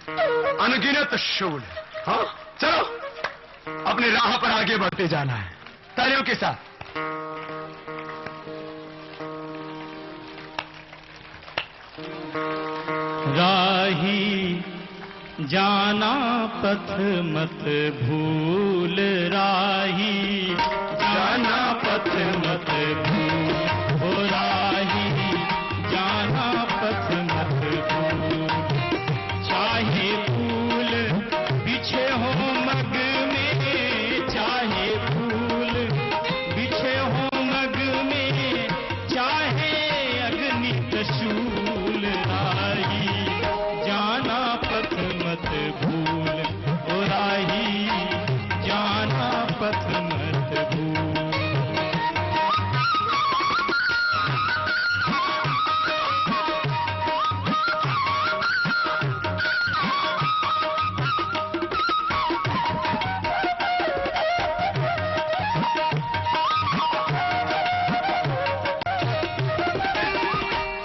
अनगिनत शूल। हाँ चलो, अपनी राह पर आगे बढ़ते जाना है तालियों के साथ। राही जाना पथ मत भूल, राही जाना पथ मत भूल, ओ राही जाना पथ मत भूल। चाहे फूल बिछे हो मग में, चाहे फूल बिछे हो मग में, चाहे अग्नि त्रिशूल, राही जाना पथ मत भूल, ओ राही जाना पथ मत भूल।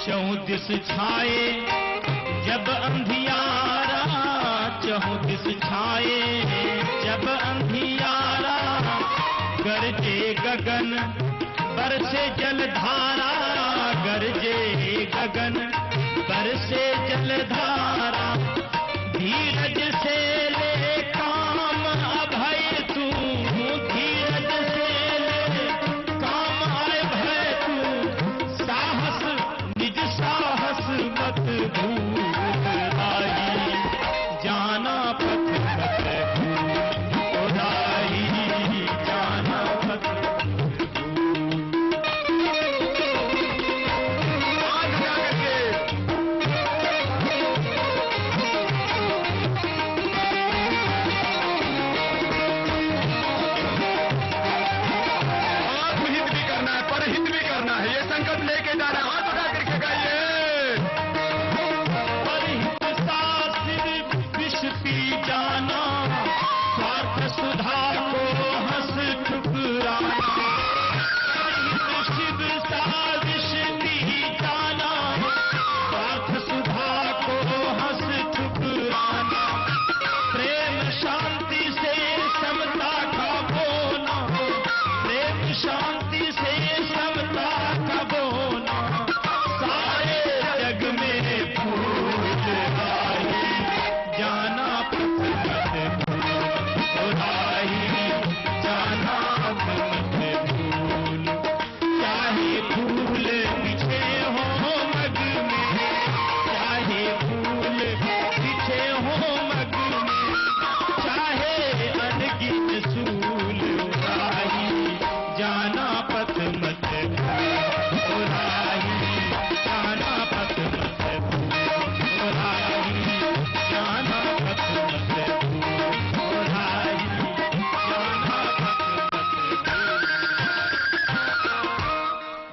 चौदिस छाए जब अंधियारा, चौदिस छाए जब अंधियारा, गरजे गगन बरसे जलधारा, गरजे गगन बरसे जलधारा। धीरज से ले काम अभय तू, धीरज से ले काम अभय तू, साहस निज साहस मत भूल, राही जाना पथ मत भूल, ओ राही जाना पथ मत भूल। आज जाकर के आत्महित भी करना है, परहित भी करना है, ये संकल्प लेके जाना है। हाथ उठा करके गाइए। परहित शास्त्र विष पी जाना, स्वार्थ सुधा को हंस ठुकराना। परहित शिव सा विष पी जाना, स्वार्थ सुधा को हंस ठुकराना। प्रेम शांति से समता का बोना, प्रेम शांति से समता का बोना। सारे जग में फूल, राही जाना पथ मत भूल, ओ राही जाना पथ मत भूल। चाहे फूल बिछे हो मग में, चाहे फूल बिछे हो मग में, चाहे अनगिनत सूल, राही जाना पथ मत भूल, ओ राही जाना पथ मत भूल, ओ राही जाना पथ मत भूल, ओ राही जाना पथ मत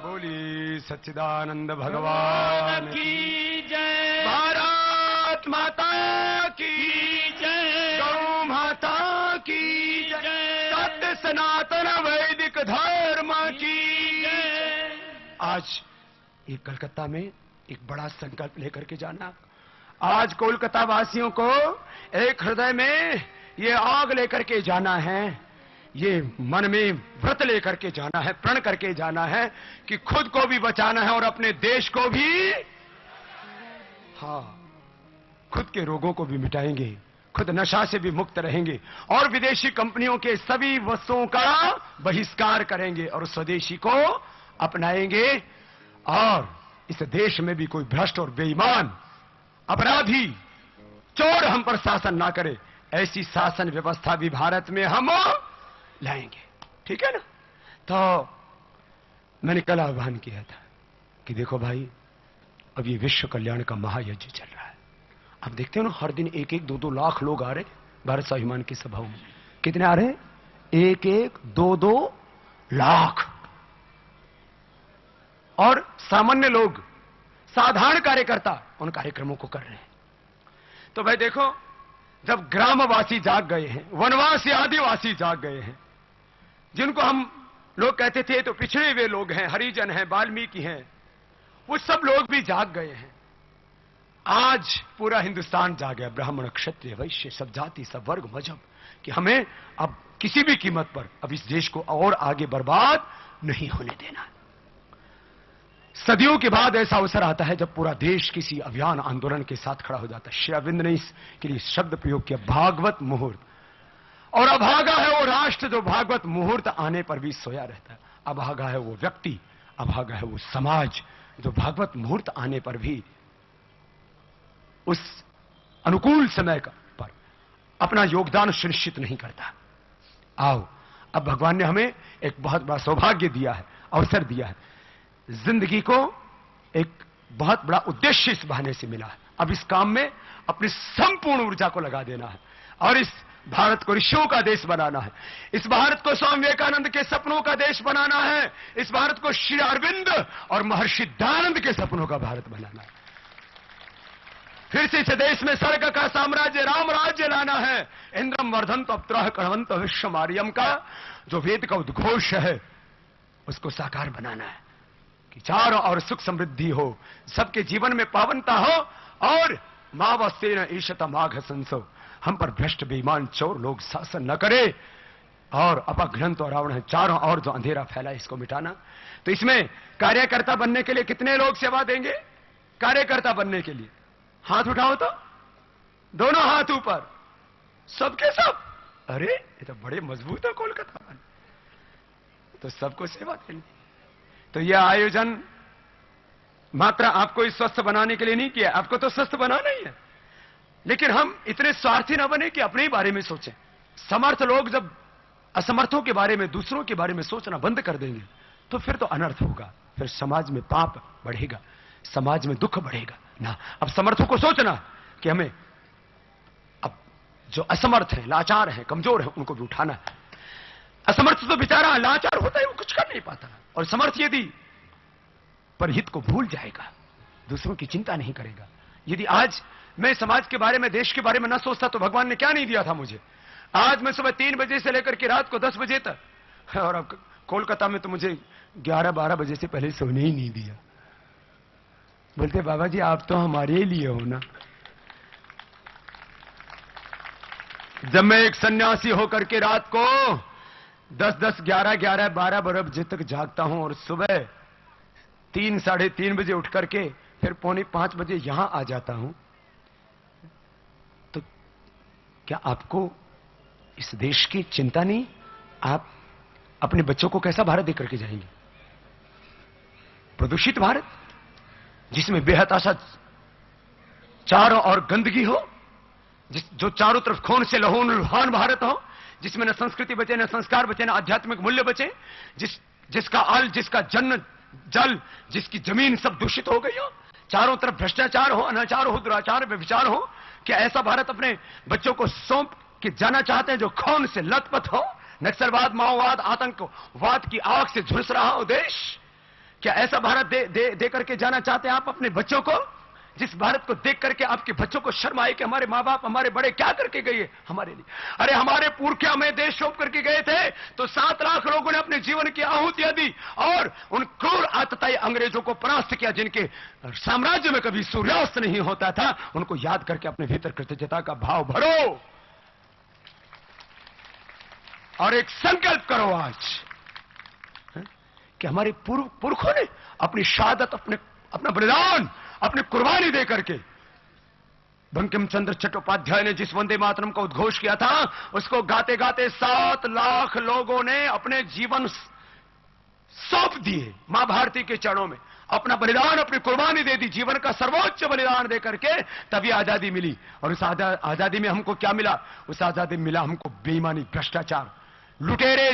भूल। बोली सच्चिदानंद भगवान की की जय, भारत माता की जय, गौ माता की जय, सत्य सनातन वैदिक धर्म की। जय। आज ये कलकत्ता में एक बड़ा संकल्प लेकर के जाना। आज कोलकाता वासियों को एक हृदय में ये आग लेकर के जाना है, ये मन में व्रत लेकर के जाना है, प्रण करके जाना है कि खुद को भी बचाना है और अपने देश को भी, हाँ, खुद के रोगों को भी मिटाएंगे, खुद नशा से भी मुक्त रहेंगे और विदेशी कंपनियों के सभी वस्तुओं का बहिष्कार करेंगे और स्वदेशी को अपनाएंगे। और इस देश में भी कोई भ्रष्ट और बेईमान अपराधी चोर हम पर शासन ना करे, ऐसी शासन व्यवस्था भी भारत में हम लाएंगे। ठीक है ना? तो मैंने कल आह्वान किया था कि देखो भाई, अब ये विश्व कल्याण का महायज्ञ चल रहा है। आप देखते हो ना, हर दिन एक एक दो दो लाख लोग आ रहे भारत स्वाभिमान की सभाओं में। कितने आ रहे? एक एक दो दो लाख। और सामान्य लोग, साधारण कार्यकर्ता उन कार्यक्रमों को कर रहे हैं। तो भाई देखो, जब ग्रामवासी जाग गए हैं, वनवासी आदिवासी जाग गए हैं, जिनको हम लोग कहते थे तो पिछड़े हुए लोग हैं, हरिजन हैं, वाल्मीकि हैं, वो सब लोग भी जाग गए हैं। आज पूरा हिंदुस्तान जाग गया, ब्राह्मण क्षत्रिय वैश्य सब जाति सब वर्ग मजहब, कि हमें अब किसी भी कीमत पर अब इस देश को और आगे बर्बाद नहीं होने देना। सदियों के बाद ऐसा अवसर आता है जब पूरा देश किसी अभियान आंदोलन के साथ खड़ा हो जाता है। श्री अरविंद ने इसके लिए शब्द प्रयोग किया, भागवत मुहूर्त। और अभागा है वो राष्ट्र जो भागवत मुहूर्त आने पर भी सोया रहता है। अभागा है वो व्यक्ति, अभागा है वो समाज जो भागवत मुहूर्त आने पर भी उस अनुकूल समय पर अपना योगदान सुनिश्चित नहीं करता। आओ, अब भगवान ने हमें एक बहुत बड़ा सौभाग्य दिया है, अवसर दिया है। जिंदगी को एक बहुत बड़ा उद्देश्य इस बहाने से मिला है। अब इस काम में अपनी संपूर्ण ऊर्जा को लगा देना है और इस भारत को ऋषियों का देश बनाना है। इस भारत को स्वामी विवेकानंद के सपनों का देश बनाना है। इस भारत को श्री अरविंद और महर्षि दयानंद के सपनों का भारत बनाना है। फिर से इस देश में स्वर्ग का साम्राज्य राम राज्य लाना है। इंद्रम वर्धंत अप्त्रह कणवंत विश्वमार्यम का जो वेद का उद्घोष है उसको साकार बनाना है कि चारों और सुख समृद्धि हो, सबके जीवन में पावनता हो और मावस्तेन ईशत माघ संसो, हम पर भ्रष्ट बेईमान चोर लोग शासन न करे और अपघ्नंत और रावण है, चारों और जो अंधेरा फैला इसको मिटाना। तो इसमें कार्यकर्ता बनने के लिए कितने लोग सेवा देंगे? कार्यकर्ता बनने के लिए हाथ उठाओ तो, दोनों हाथ ऊपर, सबके सब। अरे ये तो बड़े मजबूत है कोलकाता वाले, तो सबको सेवा देनी। तो यह आयोजन मात्र आपको इस स्वस्थ बनाने के लिए नहीं किया, आपको तो स्वस्थ बनाना ही है, लेकिन हम इतने स्वार्थी न बने कि अपने ही बारे में सोचें। समर्थ लोग जब असमर्थों के बारे में, दूसरों के बारे में सोचना बंद कर देंगे तो फिर तो अनर्थ होगा, फिर समाज में पाप बढ़ेगा, समाज में दुख बढ़ेगा ना। अब समर्थों को सोचना कि हमें अब जो असमर्थ हैं, लाचार हैं, कमजोर हैं, उनको भी उठाना है। असमर्थ तो बेचारा लाचार होता है, वो कुछ कर नहीं पाता, और समर्थ यदि परहित को भूल जाएगा, दूसरों की चिंता नहीं करेगा। यदि आज मैं समाज के बारे में, देश के बारे में न सोचता तो भगवान ने क्या नहीं दिया था मुझे। आज मैं सुबह 3 बजे से लेकर के रात को 10 बजे तक, और अब कोलकाता में तो मुझे 11-12 बजे से पहले सोने ही नहीं दिया। बोलते बाबा जी आप तो हमारे लिए हो ना। जब मैं एक सन्यासी होकर के रात को 10-10, 11-11, 12 बजे तक जागता हूं और सुबह 3-3:30 बजे उठ करके फिर 4:45 बजे यहां आ जाता हूं, तो क्या आपको इस देश की चिंता नहीं? आप अपने बच्चों को कैसा भारत देकर के जाएंगे? प्रदूषित भारत जिसमें बेहताशा चारों ओर गंदगी हो, जो चारों तरफ खून से लहूलुहान भारत हो, जिसमें न संस्कृति बचे, न संस्कार बचे, न आध्यात्मिक मूल्य बचे, जिसका जिसका जन्म जल, जिसकी जमीन सब दूषित हो गई हो, चारों तरफ भ्रष्टाचार हो, अनाचार हो, दुराचार, व्यभिचार हो। क्या ऐसा भारत अपने बच्चों को सौंप के जाना चाहते हैं जो खून से लथपथ हो, नक्सलवाद, माओवाद, आतंकवाद की आग से झुलस रहा हो देश? क्या ऐसा भारत दे करके जाना चाहते हैं आप अपने बच्चों को, जिस भारत को देख करके आपके बच्चों को शर्म आए कि हमारे माँ बाप, हमारे बड़े क्या करके गए हमारे लिए? अरे हमारे पुरखा में देश सौंप करके गए थे तो 7 लाख लोगों ने अपने जीवन की आहुतियां दी और उन क्रूर आतताई अंग्रेजों को परास्त किया, जिनके साम्राज्य में कभी सूर्यास्त नहीं होता था। उनको याद करके अपने भीतर कृतज्ञता का भाव भरो और एक संकल्प करो आज कि हमारे पुरखों ने अपनी शहादत, अपना बलिदान, अपनी कुर्बानी दे करके, बंकिम चंद्र चट्टोपाध्याय ने जिस वंदे मातरम का उद्घोष किया था, उसको गाते गाते 7 लाख लोगों ने अपने जीवन सौंप दिए मां भारती के चरणों में, अपना बलिदान, अपनी कुर्बानी दे दी, जीवन का सर्वोच्च बलिदान दे करके तभी आजादी मिली। और उस आजादी में हमको क्या मिला? उस आजादी में मिला हमको बेईमानी, भ्रष्टाचार, लुटेरे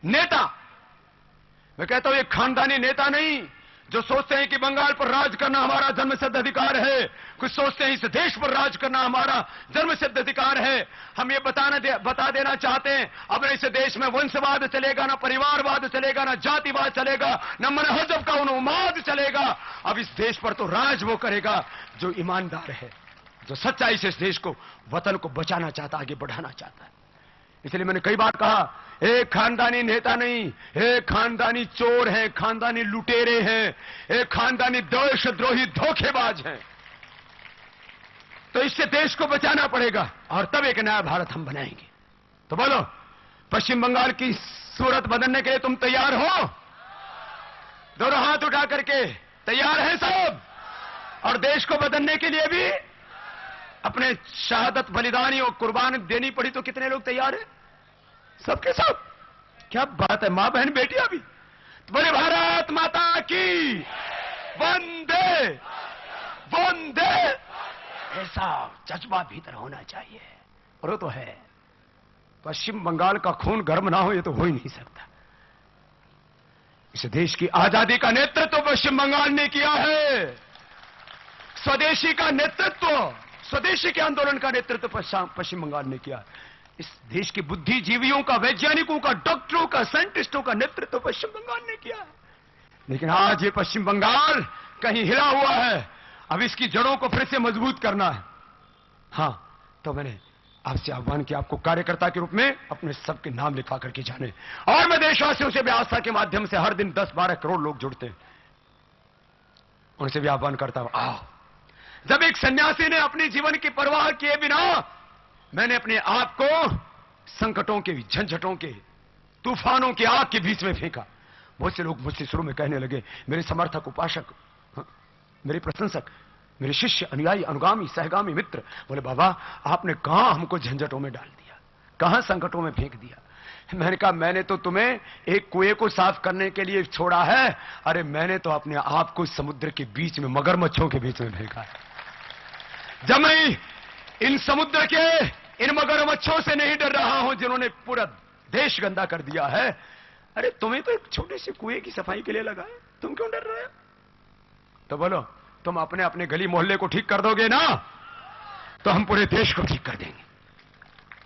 नेता। मैं कहता हूं ये खानदानी नेता नहीं जो सोचते हैं कि बंगाल पर राज करना हमारा जन्मसिद्ध अधिकार है, कुछ सोचते हैं इस देश पर राज करना हमारा जन्मसिद्ध अधिकार है। हम ये बता देना चाहते हैं अब इस देश में वंशवाद चलेगा, ना परिवारवाद चलेगा, ना जातिवाद चलेगा, ना मनहजब का उन्माद चलेगा। अब इस देश पर तो राज वो करेगा जो ईमानदार है, जो सच्चाई से इस देश को, वतन को बचाना चाहता, आगे बढ़ाना चाहता है। इसलिए मैंने कई बार कहा, एक खानदानी नेता नहीं, एक खानदानी चोर है, खानदानी लुटेरे हैं, एक खानदानी देशद्रोही धोखेबाज हैं। तो इससे देश को बचाना पड़ेगा और तब एक नया भारत हम बनाएंगे। तो बोलो, पश्चिम बंगाल की सूरत बदलने के लिए तुम तैयार हो? दोनों हाथ उठा करके तैयार हैं सब? और देश को बदलने के लिए भी अपने शहादत बलिदानी और कुर्बानी देनी पड़ी तो कितने लोग तैयार हैं? सबके सब। क्या बात है, मां बहन बेटियां भी। तो बोले भारत माता की वंदे वंदे, ऐसा जज्बा भीतर होना चाहिए। और वो तो है। पश्चिम बंगाल का खून गर्म ना हो ये तो हो ही नहीं सकता। इस देश की आजादी का नेतृत्व पश्चिम बंगाल ने किया है। स्वदेशी का नेतृत्व, स्वदेशी के आंदोलन का नेतृत्व पश्चिम बंगाल ने किया। इस देश के बुद्धिजीवियों का, वैज्ञानिकों का, डॉक्टरों का, साइंटिस्टों का नेतृत्व पश्चिम बंगाल ने किया। लेकिन आज ये पश्चिम बंगाल कहीं हिला हुआ है। अब इसकी जड़ों को फिर से मजबूत करना है। हां, तो मैंने आपसे आह्वान किया, आपको कार्यकर्ता के रूप में अपने सबके नाम लिखा करके जाने। और मैं देशवासियों से भी आस्था के माध्यम से हर दिन 10-12 करोड़ लोग जुड़ते हैं, उनसे भी आह्वान करता हूं, आओ। जब एक सन्यासी ने अपने जीवन की परवाह किए बिना मैंने अपने आप को संकटों के, झंझटों के, तूफानों की आग के बीच में फेंका। बहुत से लोग मुझसे शुरू में कहने लगे, मेरे समर्थक, उपासक, मेरे प्रशंसक, मेरे शिष्य, अनुयायी, अनुगामी, सहगामी, मित्र, बोले बाबा आपने कहां हमको झंझटों में डाल दिया, कहां संकटों में फेंक दिया। मैंने कहा, मैंने तो तुम्हें एक कुएं को साफ करने के लिए छोड़ा है, अरे मैंने तो अपने आप को समुद्र के बीच में, मगरमच्छों के बीच में फेंका है। जब मैं इन समुद्र के, इन मगरमच्छों से नहीं डर रहा हूं जिन्होंने पूरा देश गंदा कर दिया है, अरे तुम्हें तो एक छोटे से कुएं की सफाई के लिए लगा है, तुम क्यों डर रहे हो? तो बोलो, तुम अपने अपने गली मोहल्ले को ठीक कर दोगे ना, तो हम पूरे देश को ठीक कर देंगे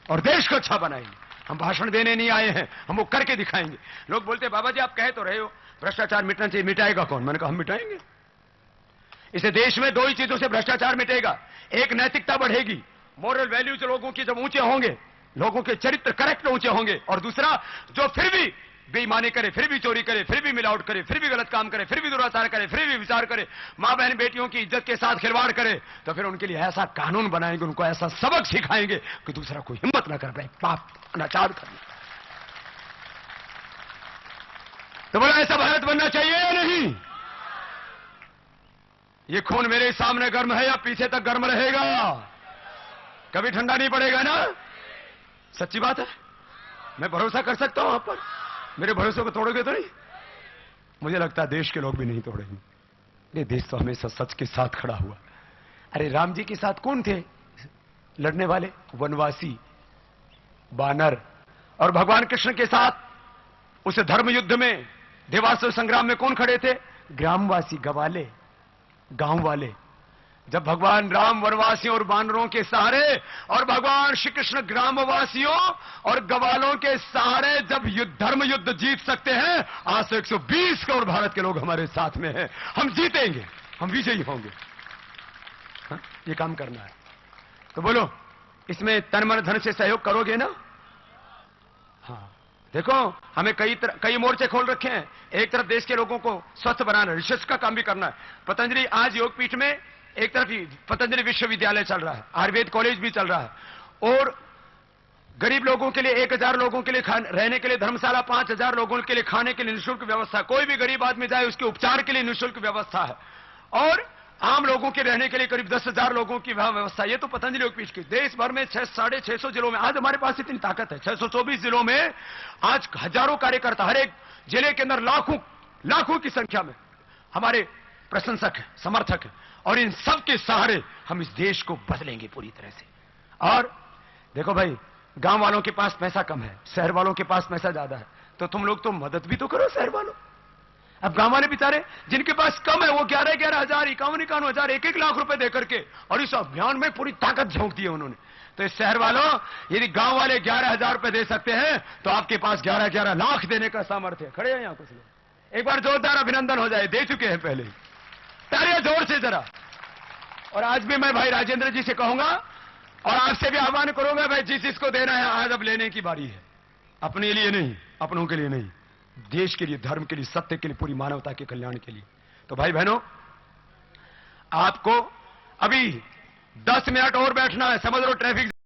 और देश को अच्छा बनाएंगे। हम भाषण देने नहीं आए हैं, हम वो करके दिखाएंगे। लोग बोलते बाबा जी आप कहे तो रहे हो भ्रष्टाचार मिटना चाहिए, मिटाएगा कौन? मैंने कहा हम मिटाएंगे। इसे देश में दो ही चीजों से भ्रष्टाचार मिटेगा। एक, नैतिकता बढ़ेगी, मोरल वैल्यूज लोगों की जब ऊंचे होंगे, लोगों के चरित्र करेक्ट ऊंचे होंगे। और दूसरा, जो फिर भी बेईमानी करे, फिर भी चोरी करे, फिर भी मिलावट करे, फिर भी गलत काम करे, फिर भी दुराचार करे, फिर भी विचार करे, मां बहन बेटियों की इज्जत के साथ खिलवाड़ करे, तो फिर उनके लिए ऐसा कानून बनाएंगे, उनको ऐसा सबक सिखाएंगे कि दूसरा कोई हिम्मत ना कर पाए पाप अनाचार करने। तो बोला ऐसा भारत बनना चाहिए या नहीं? ये खून मेरे सामने गर्म है या पीछे तक गर्म रहेगा? कभी ठंडा नहीं पड़ेगा ना? सच्ची बात है, मैं भरोसा कर सकता हूं आप पर। मेरे भरोसे को तोड़ोगे तो नहीं? मुझे लगता है देश के लोग भी नहीं तोड़ेंगे। ये देश तो हमेशा सच के साथ खड़ा हुआ। अरे राम जी के साथ कौन थे लड़ने वाले? वनवासी, बानर। और भगवान कृष्ण के साथ उस धर्म युद्ध में, देवासुर संग्राम में कौन खड़े थे? ग्रामवासी, गवाले, गांव वाले। जब भगवान राम वनवासियों और बानरों के सहारे और भगवान श्री कृष्ण ग्रामवासियों और गवालों के सहारे जब धर्म युद्ध जीत सकते हैं, आज से 120 करोड़ भारत के लोग हमारे साथ में हैं। हम जीतेंगे, हम विजयी होंगे। ये काम करना है। तो बोलो, इसमें तन मन धन से सहयोग करोगे ना? हाँ, देखो हमें कई मोर्चे खोल रखे हैं। एक तरफ देश के लोगों को स्वस्थ बनाना, रिसर्च का काम भी करना है। पतंजलि आज योगपीठ में एक तरफ ही पतंजलि विश्वविद्यालय चल रहा है, आयुर्वेद कॉलेज भी चल रहा है, और गरीब लोगों के लिए 1000 लोगों के लिए रहने के लिए धर्मशाला, 5000 लोगों के लिए खाने के लिए निःशुल्क व्यवस्था, कोई भी गरीब आदमी जाए उसके उपचार के लिए निःशुल्क व्यवस्था है, और आम लोगों के रहने के लिए करीब 10,000 लोगों की व्यवस्था। ये तो पतंजलि योगपीठ की। देश भर में 600-650 जिलों में आज हमारे पास इतनी ताकत है। 624 जिलों में आज हजारों कार्यकर्ता, हर एक जिले के अंदर लाखों की संख्या में हमारे प्रशंसक हैं, समर्थक हैं, और इन सब के सहारे हम इस देश को बदलेंगे पूरी तरह से। और देखो भाई, गांव वालों के पास पैसा कम है, शहर वालों के पास पैसा ज्यादा है, तो तुम लोग तो मदद भी तो करो शहर वालों। अब गांव वाले बेचारे जिनके पास कम है वो 11,000, 51,000, 1 लाख रुपए देकर के, और इस अभियान में पूरी ताकत झोंक दी है उन्होंने। तो इस शहर वालों, यदि गांव वाले 11,000 रुपए दे सकते हैं तो आपके पास 11 लाख देने का सामर्थ्य है। खड़े हैं यहां कुछ लोग? एक बार जोरदार अभिनंदन हो जाए। दे चुके हैं पहले, तालियां जोर से जरा। और आज भी मैं भाई राजेंद्र जी से कहूंगा और आपसे भी आह्वान करूंगा, भाई जिस जिसको देना है आज अब लेने की बारी है। अपने लिए नहीं, अपनों के लिए नहीं, देश के लिए, धर्म के लिए, सत्य के लिए, पूरी मानवता के कल्याण के लिए। तो भाई बहनों, आपको अभी 10 मिनट और बैठना है, समझ लो ट्रैफिक